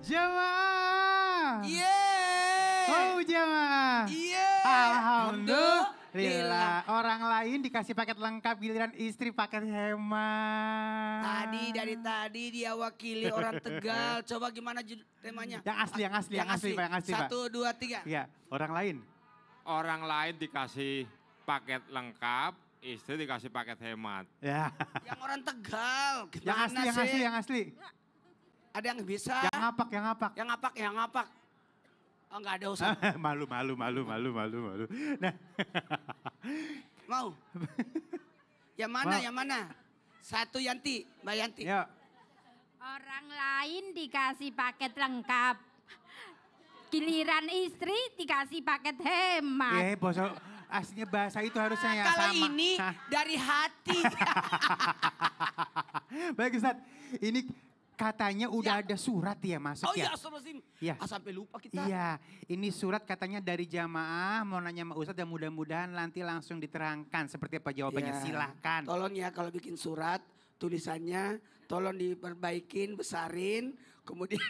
Jamaah. Yeay. Oh jamaah. Yeay. Alhamdulillah. Orang lain dikasih paket lengkap, giliran istri paket hemat. Dari tadi dia wakili orang Tegal. Coba gimana temanya? Yang asli Pak. 1, 2, 3. Iya, orang lain. Orang lain dikasih paket lengkap, istri dikasih paket hemat. Ya. Yang orang Tegal. Yang asli. Ada yang bisa? Yang ngapak. Yang ngapak. Oh enggak ada usah. Malu. Nah. Mau? Yang mana? 1 Yanti, Mbak Yanti. Yuk. Orang lain dikasih paket lengkap. Giliran istri dikasih paket hemat. Bos, aslinya bahasa itu harusnya yang Kalau sama. ini dari hati. Baik Ustaz, ini katanya udah ada surat ya masuk ya? Astagfirullahaladzim. Iya. Sampai lupa kita. Iya, ini surat katanya dari jamaah mau nanya sama Ustadz dan mudah-mudahan nanti langsung diterangkan seperti apa jawabannya. Ya. Silahkan. Tolong ya kalau bikin surat tulisannya tolong diperbaikin, besarin. Kemudian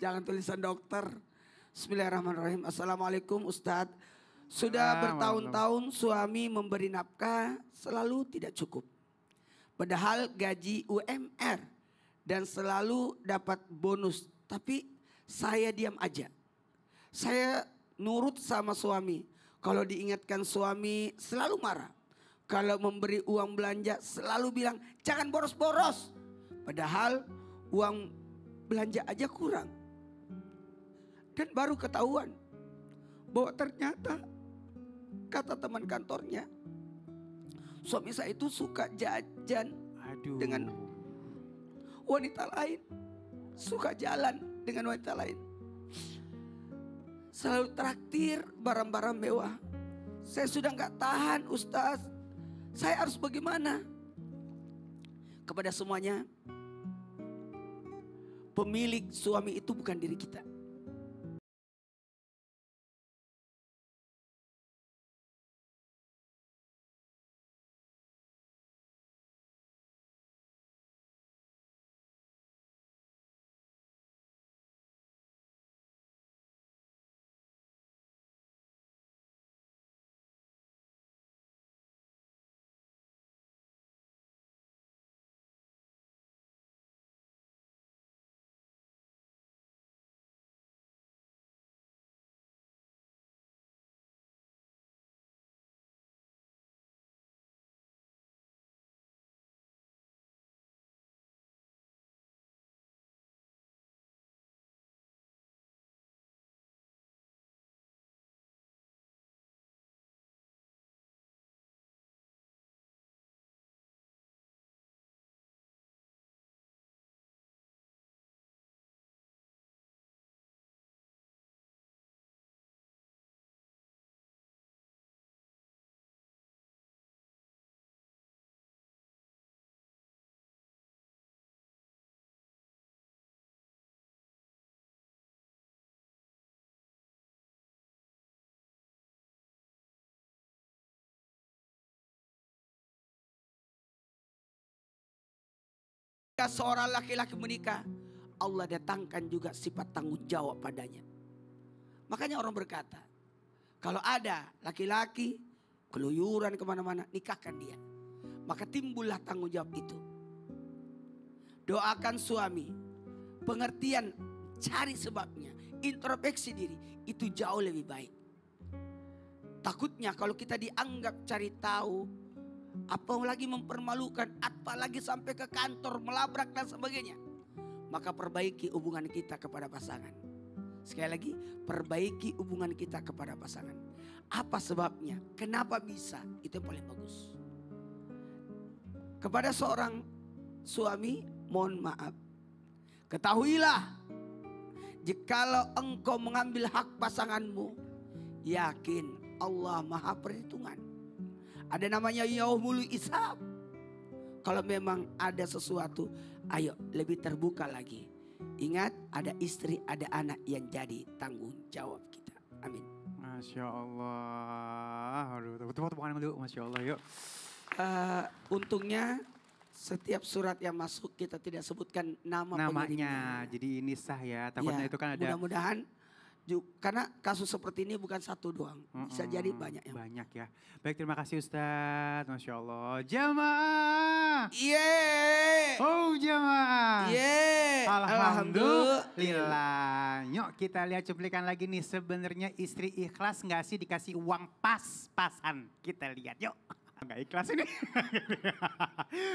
jangan tulisan dokter. Bismillahirrahmanirrahim. Assalamualaikum Ustadz. Sudah bertahun-tahun suami memberi nafkah selalu tidak cukup. Padahal gaji UMR. Dan selalu dapat bonus. Tapi saya diam aja. Saya nurut sama suami. Kalau diingatkan suami selalu marah. Kalau memberi uang belanja selalu bilang jangan boros-boros. Padahal uang belanja aja kurang. Dan baru ketahuan bahwa ternyata kata teman kantornya. Suami saya itu suka jajan dengan wanita lain. Suka jalan dengan wanita lain. Selalu traktir barang-barang mewah. Saya sudah gak tahan Ustaz. Saya harus bagaimana? Kepada semuanya. Pemilik suami itu bukan diri kita. Jika seorang laki-laki menikah, Allah datangkan juga sifat tanggung jawab padanya. Makanya orang berkata, kalau ada laki-laki keluyuran kemana-mana, nikahkan dia. Maka timbullah tanggung jawab itu. Doakan suami, pengertian, cari sebabnya, introspeksi diri, itu jauh lebih baik. Takutnya kalau kita dianggap cari tahu, apalagi mempermalukan, apalagi sampai ke kantor melabrak dan sebagainya. Maka perbaiki hubungan kita kepada pasangan. Sekali lagi, perbaiki hubungan kita kepada pasangan. Apa sebabnya? Kenapa bisa? Itu yang paling bagus. Kepada seorang suami, mohon maaf. Ketahuilah, jikalau engkau mengambil hak pasanganmu, yakin Allah Maha Perhitungan. Ada namanya yaumul hisab. Kalau memang ada sesuatu, ayo lebih terbuka lagi. Ingat, ada istri, ada anak yang jadi tanggung jawab kita. Amin. Masya Allah. Aduh, tepuk tangan dulu. Masya Allah, yuk. Untungnya Setiap surat yang masuk kita tidak sebutkan nama Namanya, pengirimnya. jadi ini sah ya. Takutnya Ya, itu kan ada mudah-mudahan karena kasus seperti ini bukan satu doang. Bisa jadi banyak yang. banyak ya. Baik, terima kasih Ustadz. Masya Allah. Jamaah. Yeay. Oh jamaah. Yeay. Alhamdulillah. Yuk kita lihat cuplikan lagi nih. Sebenarnya istri ikhlas nggak sih dikasih uang pas-pasan? Kita lihat yuk. Nggak ikhlas ini.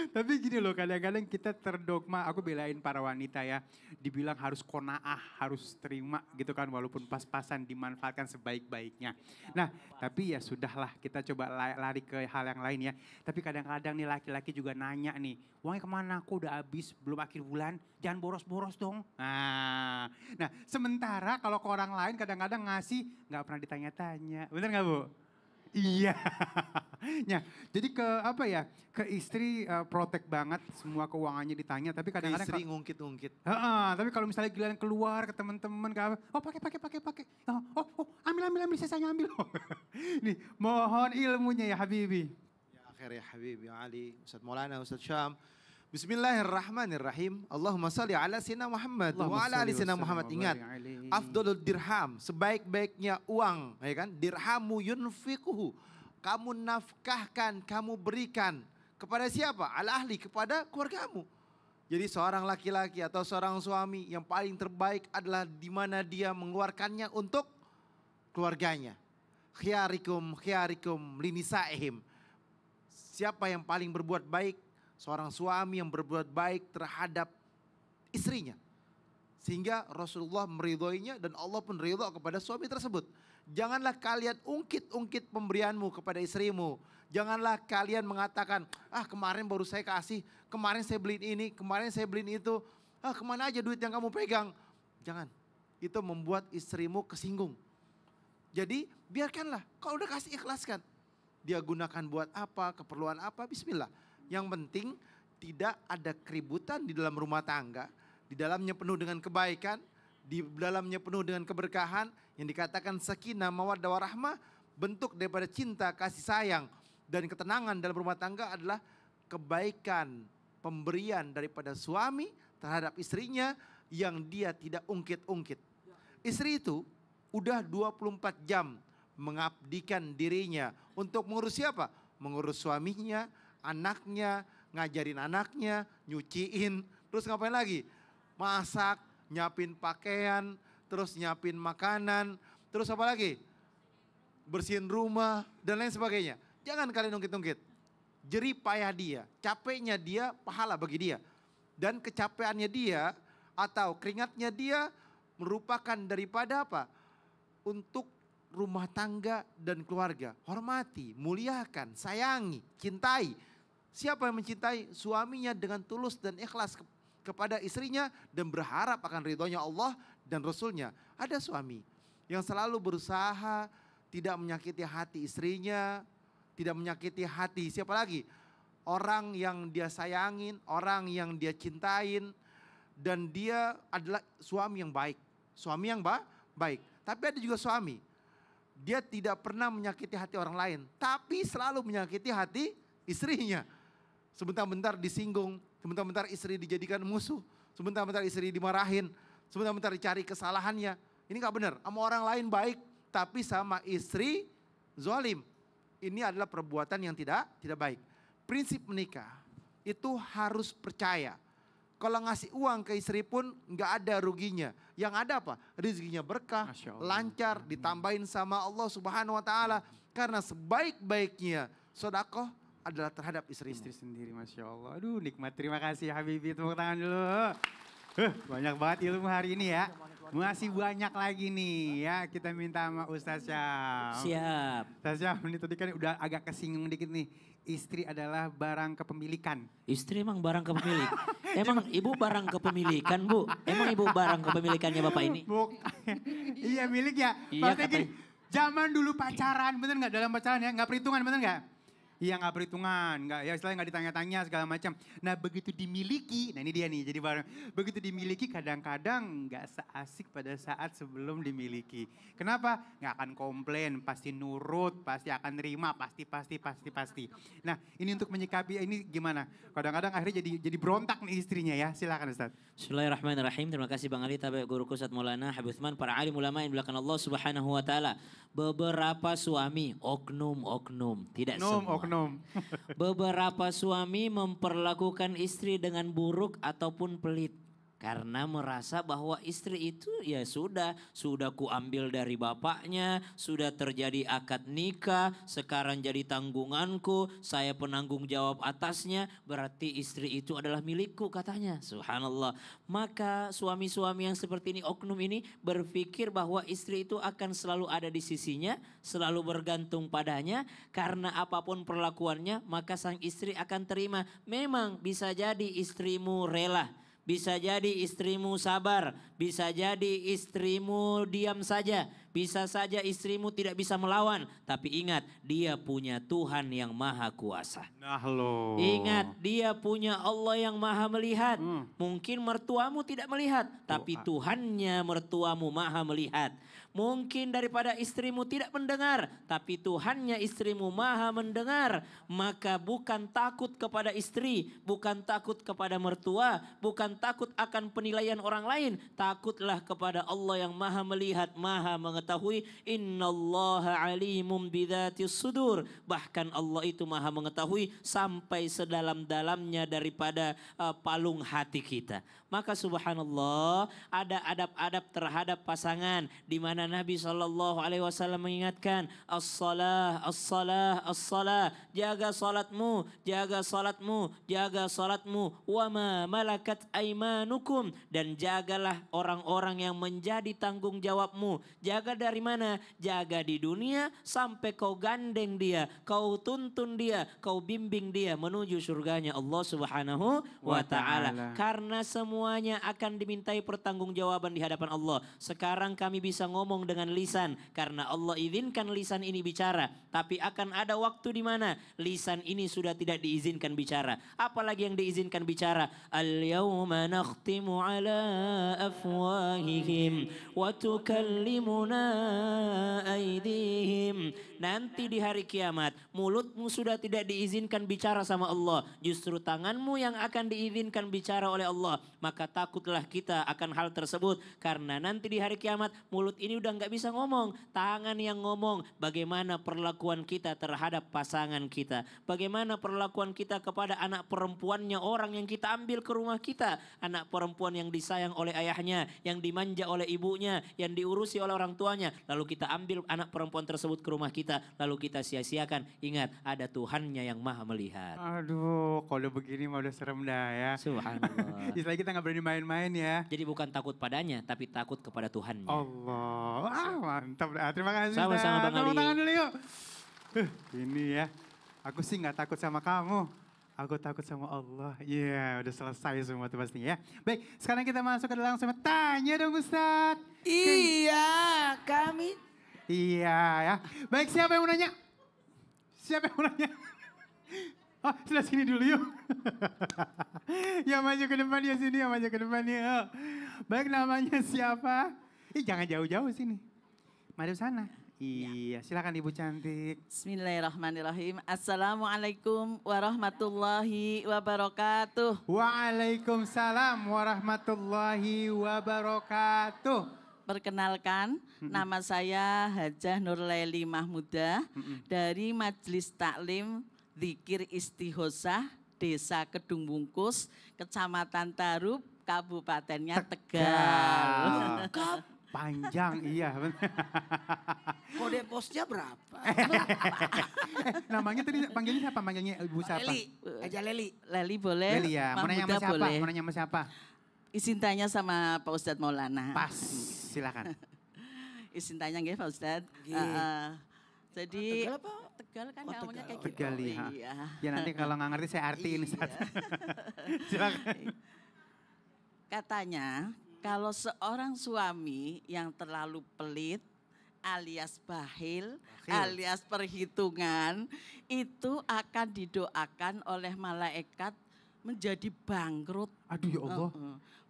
Tapi gini loh, kadang-kadang kita terdogma, aku belain para wanita ya. Dibilang harus kona'ah, harus terima gitu kan. Walaupun pas-pasan dimanfaatkan sebaik-baiknya. Nah tapi ya sudahlah, kita coba lari ke hal yang lain ya. Tapi kadang-kadang nih laki-laki juga nanya nih, uangnya kemana? Aku udah habis, belum akhir bulan, jangan boros-boros dong. Nah sementara kalau ke orang lain kadang-kadang ngasih nggak pernah ditanya-tanya. Bener nggak Bu? Iya. Ya, jadi ke apa ya? Ke istri protek banget, semua keuangannya ditanya. Tapi kadang-kadang Istri ngungkit-ngungkit. Tapi kalau misalnya giliran keluar ke teman-teman, oh pakai. Ambil, sisanya ambil. Nih, mohon ilmunya ya Habibi. Ya akhir ya Habib, ya Ali, Ustaz Maulana, Ustaz Syam. Bismillahirrahmanirrahim. Allahumma salli ala Sayyidina Muhammad wa ala ali Sayyidina Muhammad. Ingat, afdolul dirham, sebaik-baiknya uang, ya kan? Dirhamu yunfikuhu. Kamu nafkahkan, kamu berikan kepada siapa? Ala ahli, kepada keluargamu. Jadi seorang laki-laki atau seorang suami yang paling terbaik adalah di mana dia mengeluarkannya untuk keluarganya. Khiyarikum linisaihim. Siapa yang paling berbuat baik? Seorang suami yang berbuat baik terhadap istrinya. Sehingga Rasulullah meridhoinya dan Allah pun ridho kepada suami tersebut. Janganlah kalian ungkit-ungkit pemberianmu kepada istrimu. Janganlah kalian mengatakan, kemarin baru saya kasih, kemarin saya beliin ini, kemarin saya beliin itu. Kemana aja duit yang kamu pegang? Jangan, itu membuat istrimu kesinggung. Jadi biarkanlah, kalau udah kasih ikhlaskan. Dia gunakan buat apa, keperluan apa, bismillah. Yang penting tidak ada keributan di dalam rumah tangga. Di dalamnya penuh dengan kebaikan, di dalamnya penuh dengan keberkahan. Yang dikatakan sakinah, mawaddah, warahmah, bentuk daripada cinta, kasih sayang, dan ketenangan dalam rumah tangga adalah kebaikan, pemberian daripada suami terhadap istrinya yang dia tidak ungkit-ungkit. Istri itu udah 24 jam mengabdikan dirinya untuk mengurus siapa? Mengurus suaminya, anaknya, ngajarin anaknya, nyuciin, terus ngapain lagi? Masak, nyiapin pakaian, terus nyiapin makanan, terus apa lagi? Bersihin rumah, dan lain sebagainya. Jangan kalian ungkit-ungkit. Jerih payah dia, capeknya dia, pahala bagi dia. Dan kecapeannya dia atau keringatnya dia merupakan daripada apa? Untuk rumah tangga dan keluarga. Hormati, muliakan, sayangi, cintai. Siapa yang mencintai suaminya dengan tulus dan ikhlas kepada istrinya dan berharap akan ridhonya Allah dan Rasulnya. Ada suami yang selalu berusaha tidak menyakiti hati istrinya, tidak menyakiti hati siapa lagi? Orang yang dia sayangin, orang yang dia cintain, dan dia adalah suami yang baik. Suami yang baik. Tapi ada juga suami, dia tidak pernah menyakiti hati orang lain, tapi selalu menyakiti hati istrinya. Sebentar-bentar disinggung, sebentar-bentar istri dijadikan musuh, sebentar-bentar istri dimarahin, sebentar-bentar dicari kesalahannya. Ini gak benar, sama orang lain baik, tapi sama istri zalim. Ini adalah perbuatan yang tidak baik. Prinsip menikah itu harus percaya. Kalau ngasih uang ke istri pun gak ada ruginya. Yang ada apa? Rezekinya berkah, lancar, ditambahin sama Allah Subhanahu Wa Taala. Karena sebaik-baiknya sedekah adalah terhadap istri sendiri, Masya Allah. Aduh nikmat, terima kasih Habibi, tepuk tangan dulu. Banyak banget ilmu hari ini ya. Masih banyak lagi nih ya, kita minta sama Ustaz Syam. Siap. Ustaz Syam, ini tadi kan udah agak kesinggung dikit nih. Istri adalah barang kepemilikan. Istri emang barang kepemilik. Emang ibu barang kepemilikan Bu? Emang ibu barang kepemilikannya Bapak ini? Iya milik ya. Iya, Maksudnya gini, zaman dulu pacaran, bener gak dalam pacaran ya? Gak perhitungan, bener gak? Iya nggak perhitungan, nggak ya istilahnya nggak ditanya-tanya segala macam. Nah begitu dimiliki, nah ini dia nih jadi barang. Begitu dimiliki kadang-kadang nggak seasik pada saat sebelum dimiliki. Kenapa? Nggak akan komplain, pasti nurut, pasti akan nerima, pasti. Nah ini untuk menyikapi ini gimana? Kadang-kadang akhirnya jadi berontak nih istrinya ya. Silakan Ustaz. Bismillahirrahmanirrahim. Terima kasih Bang Ali, tabi guruku Ustaz Maulana Habib Utsman, para alim ulama yang belakang Allah Subhanahu wa taala. Beberapa suami oknum tidak semua. Beberapa suami memperlakukan istri dengan buruk ataupun pelit. Karena merasa bahwa istri itu ya sudah ku ambil dari bapaknya, sudah terjadi akad nikah, sekarang jadi tanggunganku, saya penanggung jawab atasnya, berarti istri itu adalah milikku katanya. Subhanallah. Maka suami-suami yang seperti ini, oknum ini berpikir bahwa istri itu akan selalu ada di sisinya, selalu bergantung padanya, karena apapun perlakuannya maka sang istri akan terima. Memang bisa jadi istrimu rela. Bisa jadi istrimu sabar, bisa jadi istrimu diam saja, bisa saja istrimu tidak bisa melawan. Tapi ingat, dia punya Tuhan yang maha kuasa. Nah loh. Ingat, dia punya Allah yang maha melihat. Mungkin mertuamu tidak melihat, tapi Tuhannya mertuamu maha melihat. Mungkin daripada istrimu tidak mendengar, tapi Tuhannya istrimu maha mendengar. Maka bukan takut kepada istri, bukan takut kepada mertua, bukan takut akan penilaian orang lain. Takutlah kepada Allah yang maha melihat, maha mengetahui. Innallaha alimum bidzatis sudur. Bahkan Allah itu maha mengetahui sampai sedalam-dalamnya daripada palung hati kita. Maka subhanallah, ada adab-adab terhadap pasangan di mana Nabi SAW mengingatkan as-salah, as-salah, as-salah. Jaga salatmu, jaga salatmu, jaga salatmu. Wa ma malakat aimanukum. Dan jagalah orang-orang yang menjadi tanggung jawabmu. Jaga dari mana? Jaga di dunia sampai kau gandeng dia, kau tuntun dia, kau bimbing dia menuju surganya Allah Subhanahu wa ta'ala. Karena semuanya akan dimintai pertanggungjawaban di hadapan Allah. Sekarang kami bisa ngomong dengan lisan karena Allah izinkan lisan ini bicara, tapi akan ada waktu di mana lisan ini sudah tidak diizinkan bicara. Apalagi yang diizinkan bicara? Al-yawma nakhtimu ala afwahihim wa tukallimuna aydihim. Nanti di hari kiamat mulutmu sudah tidak diizinkan bicara sama Allah, justru tanganmu yang akan diizinkan bicara oleh Allah. Maka takutlah kita akan hal tersebut, karena nanti di hari kiamat mulut ini udah nggak bisa ngomong, tangan yang ngomong. Bagaimana perlakuan kita terhadap pasangan kita, bagaimana perlakuan kita kepada anak perempuannya orang yang kita ambil ke rumah kita, anak perempuan yang disayang oleh ayahnya, yang dimanja oleh ibunya, yang diurusi oleh orang tuanya, lalu kita ambil anak perempuan tersebut ke rumah kita, lalu kita sia-siakan. Ingat, ada Tuhannya yang maha melihat. Aduh, kalau begini mah udah serem dah ya. Subhanallah. Istilah kita nggak berani main-main ya. Jadi bukan takut padanya, tapi takut kepada Tuhannya. Allah, mantap. Terima kasih. Sama-sama Bang Ali. Tepuk tangan dulu yuk. Ini ya, aku sih nggak takut sama kamu. Aku takut sama Allah. Iya, udah selesai semua tuh pastinya ya. Baik, sekarang kita masuk ke dalam sama tanya dong Ustadz. Iya, kami. Iya ya. Baik, siapa yang mau nanya? Siapa yang mau nanya? Oh, sudah sini dulu yuk. Yang maju ke depan ya sini, yang maju ke depan ya. Baik, namanya siapa? Jangan jauh-jauh sini. Mari sana. Iya, silakan Ibu cantik. Bismillahirrahmanirrahim. Assalamualaikum warahmatullahi wabarakatuh. Waalaikumsalam warahmatullahi wabarakatuh. Perkenalkan, nama saya Hajah Nurlaili Mahmudah dari Majelis Taklim Dzikir Istighosah Desa Kedung Bungkus, Kecamatan Tarup, Kabupatennya Tegal. Panjang, iya. Kode posnya berapa? Namanya tadi panggilnya siapa? Panggilnya Ibu siapa? Leli, aja Leli. Leli boleh, Leli ya. Mau nanya sama Mahmudah siapa? boleh. Mau nanya sama siapa? Izin tanya sama Pak Ustadz Maulana. Pas, silakan. Izin tanya nggih Pak Ustadz. Jadi Tegal apa? Tegal kan Oh, ngomongnya Tegal. kayak gitu. Tegal ya. Iya. Ya nanti kalau nggak ngerti saya artiin Ustaz. Silakan. Katanya kalau seorang suami yang terlalu pelit alias bakhil, alias perhitungan, itu akan didoakan oleh malaikat menjadi bangkrut. Aduh ya Allah.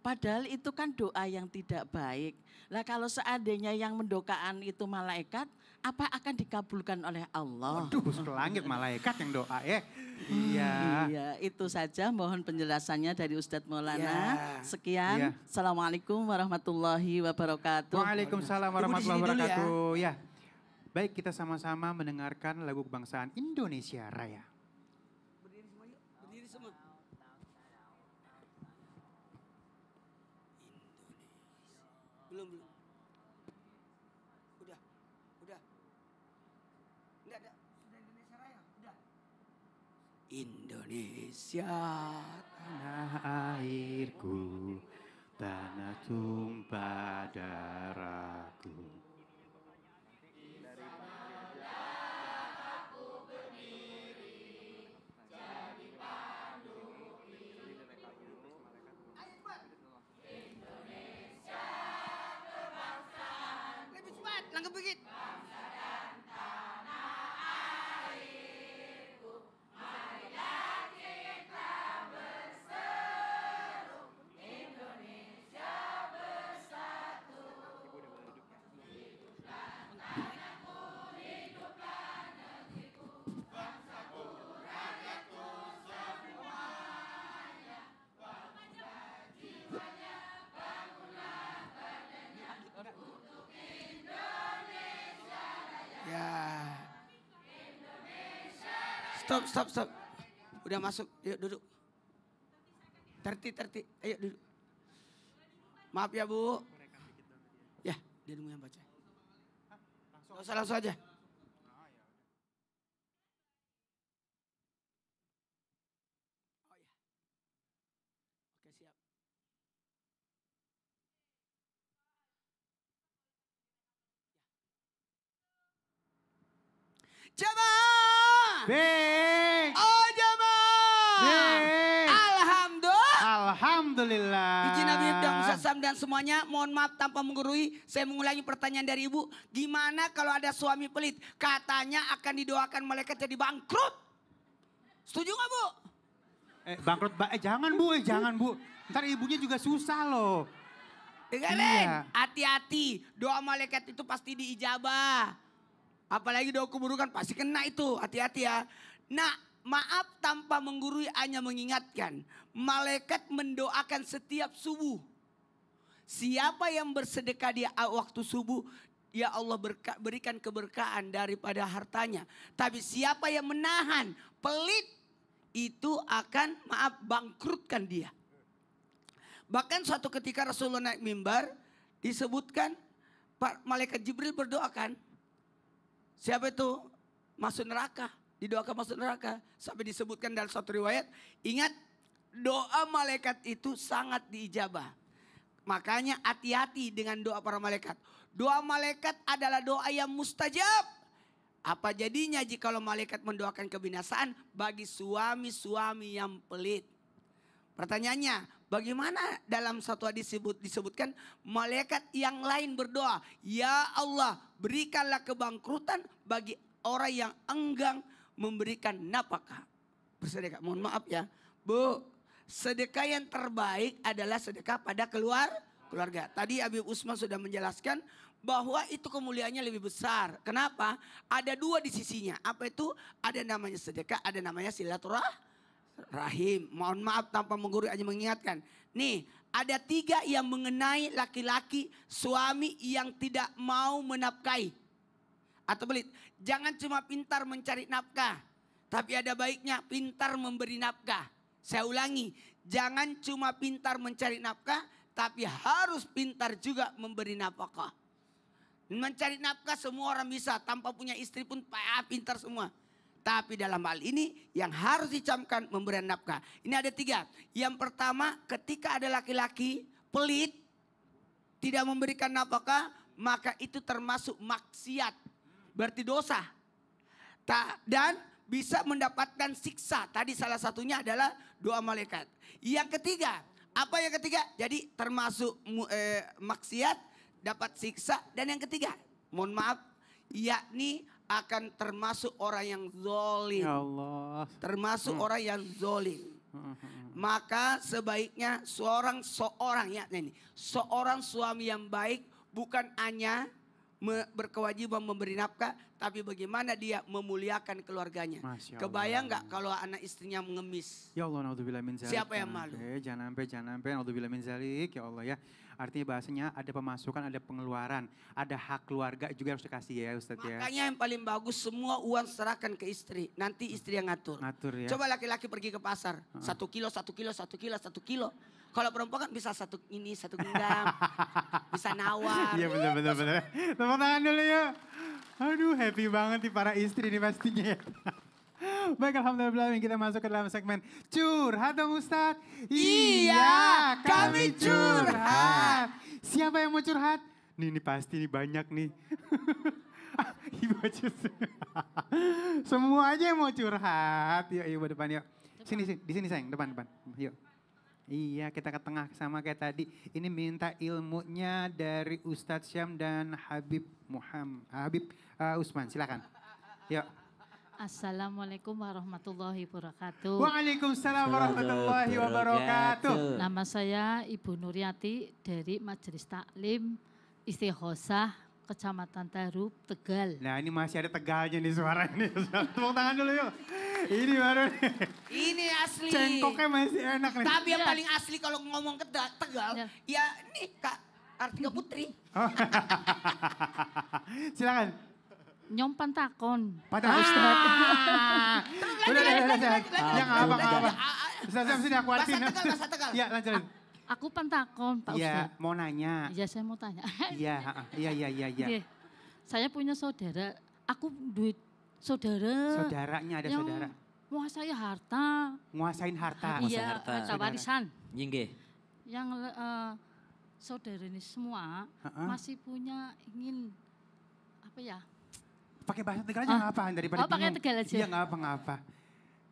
Padahal itu kan doa yang tidak baik. Lah kalau seandainya yang mendoakan itu malaikat, apa akan dikabulkan oleh Allah? Aduh, ke langit malaikat yang doa ya. Iya. Iya, itu saja mohon penjelasannya dari Ustadz Maulana. Ya. Sekian. Iya. Assalamualaikum warahmatullahi wabarakatuh. Waalaikumsalam warahmatullahi Ibu di sini dulu wabarakatuh. Ya. Baik, kita sama-sama mendengarkan lagu kebangsaan Indonesia Raya. Berdiri semua yuk, berdiri semua. Belum. Udah. Enggak ada. Sudah Indonesia Raya, udah. Indonesia. Tanah airku, tanah tumpah darahku. Lebih cepat, langkah bukit. Ya. Stop. Udah masuk, yuk duduk. Terti. Ayo duduk. Maaf ya Bu. Ya, dia nunggu yang baca. Nggak usah, langsung aja. Oh ya. Oke, siap. Jamaah! Beng! Oh jamaah! Beng! Alhamdulillah. Alhamdulillah. Izin Nabi dan Ustaz Sam dan semuanya, mohon maaf tanpa menggurui, saya mengulangi pertanyaan dari Ibu. Gimana kalau ada suami pelit? Katanya akan didoakan malaikat jadi bangkrut. Setuju gak Bu? Bangkrut, jangan bu. Ntar ibunya juga susah loh. Dengerin, Iya. hati-hati. Doa malaikat itu pasti diijabah. Apalagi doa keburukan pasti kena itu. Hati-hati ya. Nah, maaf tanpa menggurui hanya mengingatkan. Malaikat mendoakan setiap subuh. Siapa yang bersedekah di waktu subuh, ya Allah berikan keberkahan daripada hartanya. Tapi siapa yang menahan pelit, itu akan bangkrutkan dia. Bahkan suatu ketika Rasulullah naik mimbar, disebutkan malaikat Jibril berdoakan. Siapa itu? Masuk neraka. Didoakan masuk neraka. Sampai disebutkan dalam suatu riwayat. Ingat, doa malaikat itu sangat diijabah. Makanya hati-hati dengan doa para malaikat. Doa malaikat adalah doa yang mustajab. Apa jadinya jikalau malaikat mendoakan kebinasaan bagi suami-suami yang pelit? Pertanyaannya, bagaimana dalam satu hadis disebutkan malaikat yang lain berdoa, ya Allah berikanlah kebangkrutan bagi orang yang enggan memberikan nafkah. Bersedekah, mohon maaf ya Bu, sedekah yang terbaik adalah sedekah pada keluarga. Tadi Habib Usman sudah menjelaskan bahwa itu kemuliaannya lebih besar. Kenapa? Ada dua di sisinya. Apa itu? Ada namanya sedekah, ada namanya silaturahim. Mohon maaf tanpa menggurui aja mengingatkan. Nih, ada 3 yang mengenai laki-laki suami yang tidak mau menafkahi. Atau belit, jangan cuma pintar mencari nafkah. Tapi ada baiknya pintar memberi nafkah. Saya ulangi, jangan cuma pintar mencari nafkah. Tapi harus pintar juga memberi nafkah. Mencari nafkah semua orang bisa. Tanpa punya istri pun pintar semua. Tapi dalam hal ini yang harus dicamkan memberikan nafkah. Ini ada 3. Yang pertama, ketika ada laki-laki pelit, tidak memberikan nafkah, maka itu termasuk maksiat. Berarti dosa. Dan bisa mendapatkan siksa. Tadi salah satunya adalah doa malaikat. Yang ketiga, apa yang ketiga? Jadi termasuk maksiat, dapat siksa. Dan yang ketiga, mohon maaf, yakni akan termasuk orang yang zolim. Ya Allah. Termasuk orang yang zolim. Maka sebaiknya seorang suami yang baik bukan hanya berkewajiban memberi nafkah, tapi bagaimana dia memuliakan keluarganya. Kebayang nggak kalau anak istrinya mengemis? Ya Allah, naudzubillah min zalik. Siapa yang malu? Jangan sampai, naudzubillah min zalik, ya Allah ya. Artinya bahasanya ada pemasukan, ada pengeluaran, ada hak keluarga juga harus dikasih ya Ustadz ya. Makanya yang paling bagus semua uang serahkan ke istri, nanti istri yang ngatur. Ngatur ya. Coba laki-laki pergi ke pasar, 1 kilo. Kalau perempuan kan bisa satu genggam, bisa nawar. Iya benar. Tepuk tangan dulu ya. Aduh happy banget nih para istri nih pastinya ya. Baik, alhamdulillah kita masuk ke dalam segmen curhat dong Ustadz. Iya, kami curhat. Siapa yang mau curhat? Nih pasti nih banyak nih. Ibu semua aja yang mau curhat. Yuk depan yuk. Sini, di sini sayang, depan. Yuk. Iya, kita ke tengah sama kayak tadi. Ini minta ilmunya dari Ustadz Syam dan Habib Usman. Silakan. Yuk. Assalamualaikum warahmatullahi wabarakatuh. Waalaikumsalam warahmatullahi wabarakatuh. Nama saya Ibu Nuryati dari Majelis Taklim Istighosah Kecamatan Tarup, Tegal. Nah ini masih ada Tegalnya nih suara ini. Tepuk tangan dulu yuk. Ini baru nih. Ini asli. Cengkoknya masih enak nih. Tapi yang paling asli kalau ngomong ke Tegal, ya nih Kak Kartika Putri. Silakan. Nyompan takon. Pada Ustadz. Udah. Ya nggak apa. Ustadz sini aku artiin. Bahasa Tegal. Ya lanjutin. Aku pentakon Pak Iya, Ustadz. mau nanya. Iya saya mau tanya. Iya. Oke. Saya punya saudara. Aku duit saudara. Saudaranya ada yang saudara. menguasai harta. Nguasain harta. Iya, harta warisan. Jingge. Yang saudara ini semua masih punya ingin apa ya? Pakai bahasa Tegal aja nggak apa daripada pakai Tegal aja. Iya nggak apa.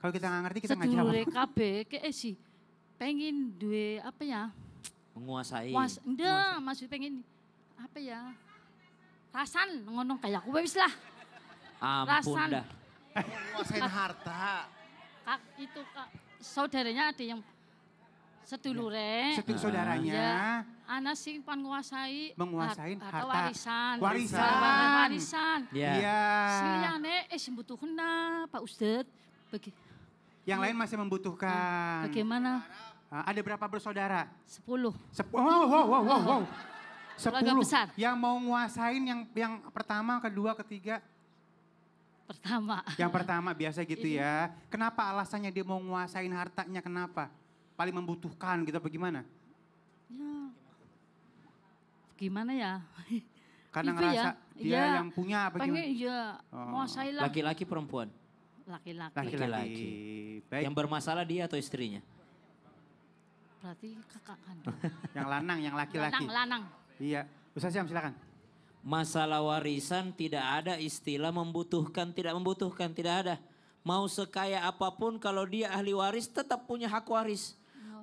Kalau kita nggak ngerti kita nggak sedulure jawab. kabeh sih pengen duwe apa ya? Menguasai. Enggak, maksud pengen apa ya? Rasan ngono kayak aku wis lah. Ampun dah. Menguasain harta. Kak itu Kak saudaranya ada yang sedulure. Saudaranya. Ya, anak sing menguasai harta. Warisan. Iya. Sing liyane membutuhkan Pak Ustadz. Yang lain masih membutuhkan. Bagaimana? Ada berapa bersaudara? 10. Wow. 10. Keluarga besar. Yang mau nguasain yang pertama, kedua, ketiga? Pertama. Yang pertama biasa gitu ya. Kenapa alasannya dia mau nguasain hartanya, kenapa? Paling membutuhkan gitu bagaimana? Ya. Gimana ya? Karena ngerasa dia yang punya apa gimana? Pengen menguasai lah. Laki-laki perempuan? Laki-laki. Baik. Yang bermasalah dia atau istrinya? Berarti kakak kandung. Yang lanang, yang laki-laki. Lanang. Iya. Ustaz Syam silakan. Masalah warisan tidak ada istilah membutuhkan, tidak ada. Mau sekaya apapun kalau dia ahli waris tetap punya hak waris.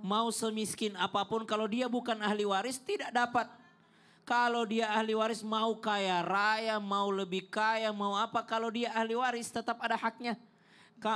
Mau semiskin apapun kalau dia bukan ahli waris tidak dapat. Kalau dia ahli waris mau kaya raya, mau lebih kaya, mau apa. Kalau dia ahli waris tetap ada haknya.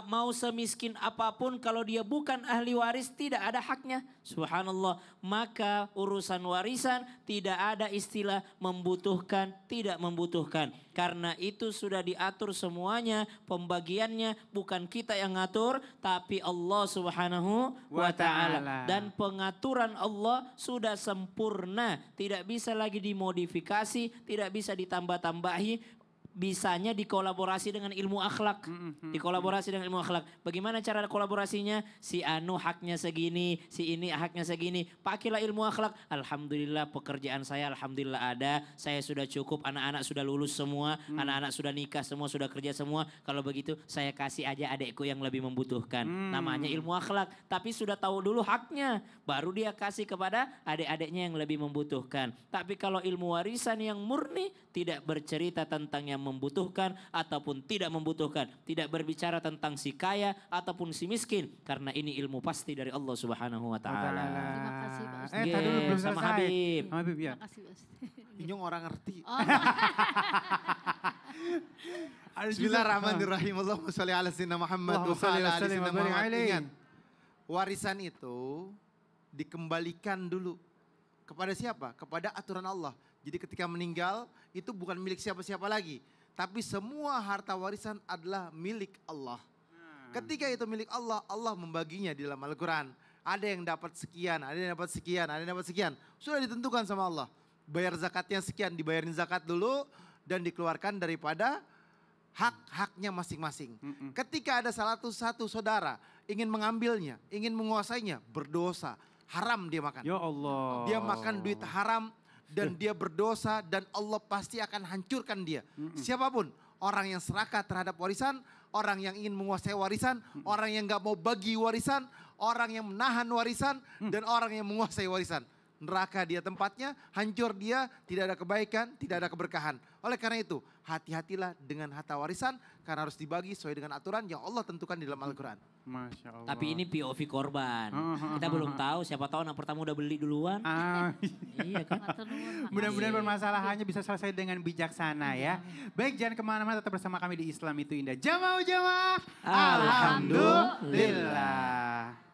Mau semiskin apapun kalau dia bukan ahli waris tidak ada haknya. Subhanallah. Maka urusan warisan tidak ada istilah membutuhkan, tidak membutuhkan. Karena itu sudah diatur semuanya, pembagiannya bukan kita yang ngatur tapi Allah Subhanahu wa ta'ala. Dan pengaturan Allah sudah sempurna, tidak bisa lagi dimodifikasi, tidak bisa ditambah-tambahi. Bisanya dikolaborasi dengan ilmu akhlak. Dikolaborasi dengan ilmu akhlak. Bagaimana cara kolaborasinya? Si anu haknya segini, si ini haknya segini. Pakailah ilmu akhlak. Alhamdulillah pekerjaan saya alhamdulillah ada. Saya sudah cukup, anak-anak sudah lulus semua. Anak-anak sudah nikah semua, sudah kerja semua. Kalau begitu saya kasih aja adekku yang lebih membutuhkan. Namanya ilmu akhlak. Tapi sudah tahu dulu haknya. Baru dia kasih kepada adik-adiknya yang lebih membutuhkan. Tapi kalau ilmu warisan yang murni tidak bercerita tentang yang membutuhkan ataupun tidak membutuhkan. Tidak berbicara tentang si kaya ataupun si miskin. Karena ini ilmu pasti dari Allah Subhanahu wa ta'ala. Terima kasih Pak Ustaz. Tadi dulu belum sama selesai. Habib. Sama Habib ya. Terima kasih Pak Ustaz. Inyong orang ngerti. Oh, Ada juga- Bismillahirrahmanirrahim. Allahumma sholli ala sayyidina Muhammad Allahumma wa sholli ala wa ali sallim wa sayyidina barik Muhammad. alaihi. Ingat, warisan itu dikembalikan dulu kepada siapa? Kepada aturan Allah. Jadi ketika meninggal itu bukan milik siapa-siapa lagi, tapi semua harta warisan adalah milik Allah. Ketika itu milik Allah, Allah membaginya di dalam Al-Quran. Ada yang dapat sekian, ada yang dapat sekian, ada yang dapat sekian. Sudah ditentukan sama Allah. Bayar zakatnya sekian, dibayarin zakat dulu dan dikeluarkan daripada hak-haknya masing-masing. Ketika ada salah satu saudara ingin mengambilnya, ingin menguasainya, berdosa. Haram dia makan. Ya Allah. Dia makan duit haram dan dia berdosa dan Allah pasti akan hancurkan dia. Siapapun, orang yang serakah terhadap warisan, orang yang ingin menguasai warisan, orang yang gak mau bagi warisan, orang yang menahan warisan, dan orang yang menguasai warisan. Neraka dia tempatnya, hancur dia, tidak ada kebaikan, tidak ada keberkahan. Oleh karena itu, hati-hatilah dengan harta warisan karena harus dibagi sesuai dengan aturan yang Allah tentukan di dalam Al-Quran. Masya Allah. Tapi ini POV korban. Kita belum tahu, siapa tahu anak pertama udah beli duluan. Iya kan? matur nuwun, Pak. Mudah-mudahan permasalahannya bisa selesai dengan bijaksana ya. Baik, jangan kemana-mana, tetap bersama kami di Islam Itu Indah. Jamaah. Alhamdulillah. Alhamdulillah.